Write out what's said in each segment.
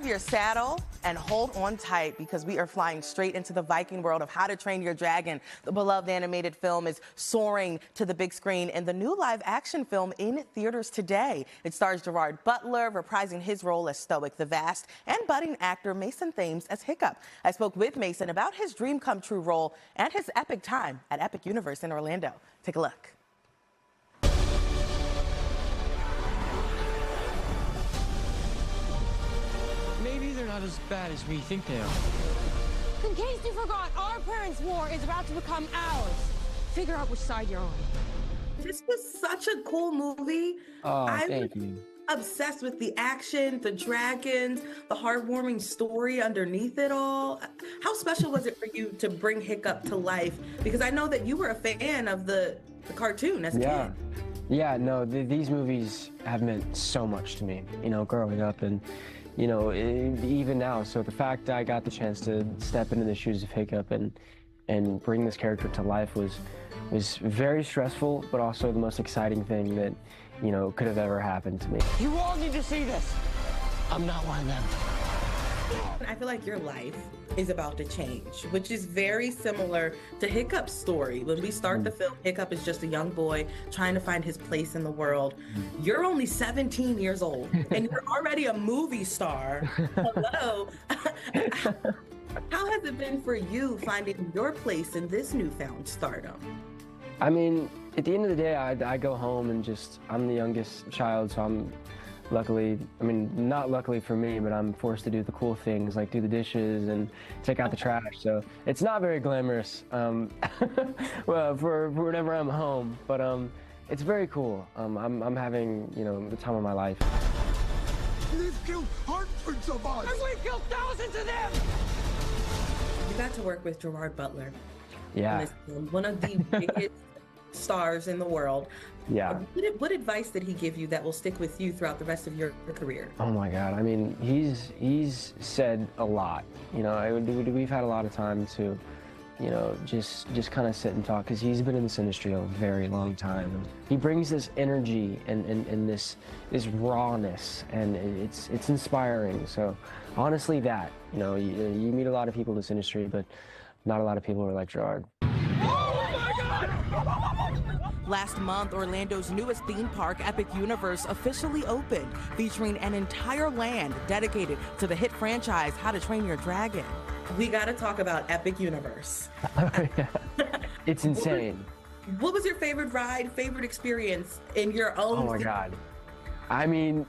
Grab your saddle and hold on tight because we are flying straight into the Viking world of How to Train Your Dragon. The beloved animated film is soaring to the big screen in the new live action film in theaters today. It stars Gerard Butler reprising his role as Stoic the Vast and budding actor Mason Thames as Hiccup. I spoke with Mason about his dream come true role and his epic time at Epic Universe in Orlando. Take a look. Maybe they're not as bad as we think they are. In case you forgot, our parents' war is about to become ours. Figure out which side you're on. This was such a cool movie. Oh, thank you. Obsessed with the action, the dragons, the heartwarming story underneath it all. How special was it for you to bring Hiccup to life? Because I know that you were a fan of the cartoon as a kid. Yeah, no, these movies have meant so much to me, you know, growing up and, you know, even now. So the fact that I got the chance to step into the shoes of Hiccup and bring this character to life was very stressful, but also the most exciting thing that, you know, could have ever happened to me. You all need to see this. I'm not one of them. I feel like your life is about to change, which is very similar to Hiccup's story. When we start the film, Hiccup is just a young boy trying to find his place in the world. You're only 17 years old and you're already a movie star. Hello. How has it been for you finding your place in this newfound stardom? I mean, at the end of the day, I go home and I'm the youngest child, so I'm luckily, I mean, not luckily for me, but I'm forced to do the cool things like do the dishes and take out the trash. So it's not very glamorous well, for whenever I'm home, but it's very cool. I'm having, you know, the time of my life. They've killed hundreds of us! And we killed thousands of them! You got to work with Gerard Butler. Yeah. One of the biggest stars in the world. Yeah. What advice did he give you that will stick with you throughout the rest of your career? Oh my God. I mean, he's said a lot. You know, we've had a lot of time to, you know, just kind of sit and talk because he's been in this industry a very long time. He brings this energy and this rawness, and it's inspiring. So honestly, that, you know, you meet a lot of people in this industry, but not a lot of people are like Gerard. Last month, Orlando's newest theme park, Epic Universe, officially opened, featuring an entire land dedicated to the hit franchise, How to Train Your Dragon. We got to talk about Epic Universe. It's insane. What was your favorite ride, favorite experience in your own? Oh my God. I mean,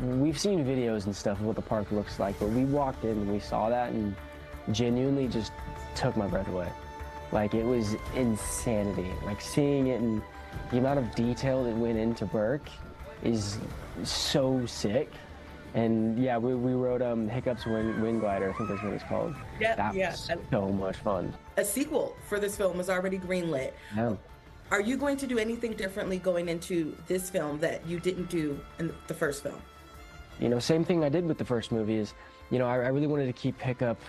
we've seen videos and stuff of what the park looks like, but we walked in and we saw that and genuinely just took my breath away. Like, it was insanity. Like, seeing it and the amount of detail that went into Burke is so sick. And yeah, we rode Hiccup's Wing Glider, I think that's what it's called. Yeah, that was so much fun. A sequel for this film is already greenlit. Yeah. Are you going to do anything differently going into this film that you didn't do in the first film? You know, same thing I did with the first movie is, you know, I really wanted to keep Hiccup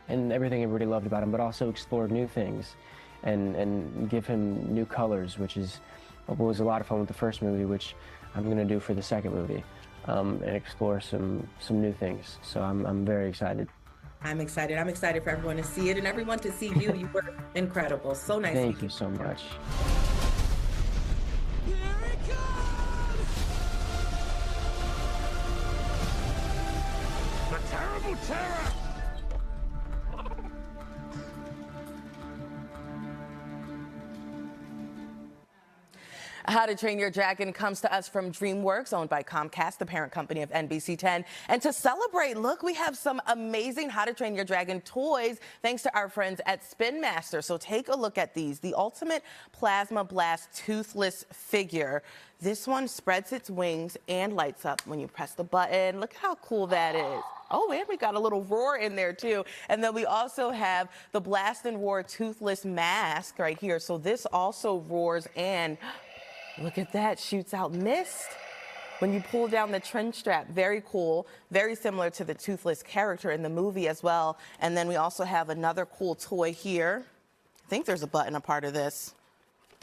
and everything everybody loved about him, but also explore new things and give him new colors, which was a lot of fun with the first movie, which I'm going to do for the second movie, and explore some new things. So I'm very excited. I'm excited. I'm excited for everyone to see it and everyone to see you. You were incredible. So nice. Thank you so much. Here it comes! The terrible terror! How to Train Your Dragon comes to us from DreamWorks, owned by Comcast, the parent company of NBC 10. And to celebrate, look, we have some amazing How to Train Your Dragon toys, thanks to our friends at Spin Master. So take a look at these. The Ultimate Plasma Blast Toothless Figure. This one spreads its wings and lights up when you press the button. Look how cool that is. Oh, and we got a little roar in there too. And then we also have the Blast and Roar Toothless Mask right here. So this also roars and look at that, shoots out mist when you pull down the trend strap. Very cool, very similar to the Toothless character in the movie as well. And then we also have another cool toy here. I think there's a button a part of this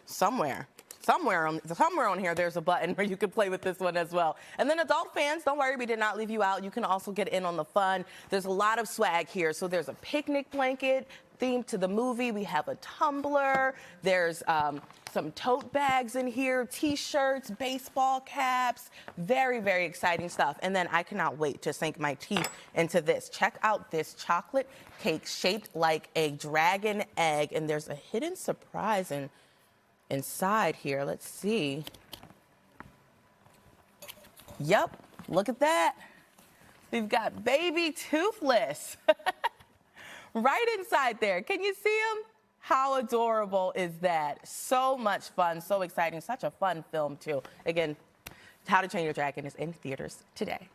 somewhere. somewhere on here, there's a button where you can play with this one as well. And then adult fans, don't worry, we did not leave you out. You can also get in on the fun. There's a lot of swag here. So there's a picnic blanket themed to the movie. We have a tumbler. There's some tote bags in here, T-shirts, baseball caps. Very, very exciting stuff. And then I cannot wait to sink my teeth into this. Check out this chocolate cake shaped like a dragon egg. And there's a hidden surprise inside here. Let's see. Yep, look at that. We've got baby Toothless right inside there. Can you see him? How adorable is that? So much fun, so exciting, such a fun film too. Again, How to Train Your Dragon is in theaters today.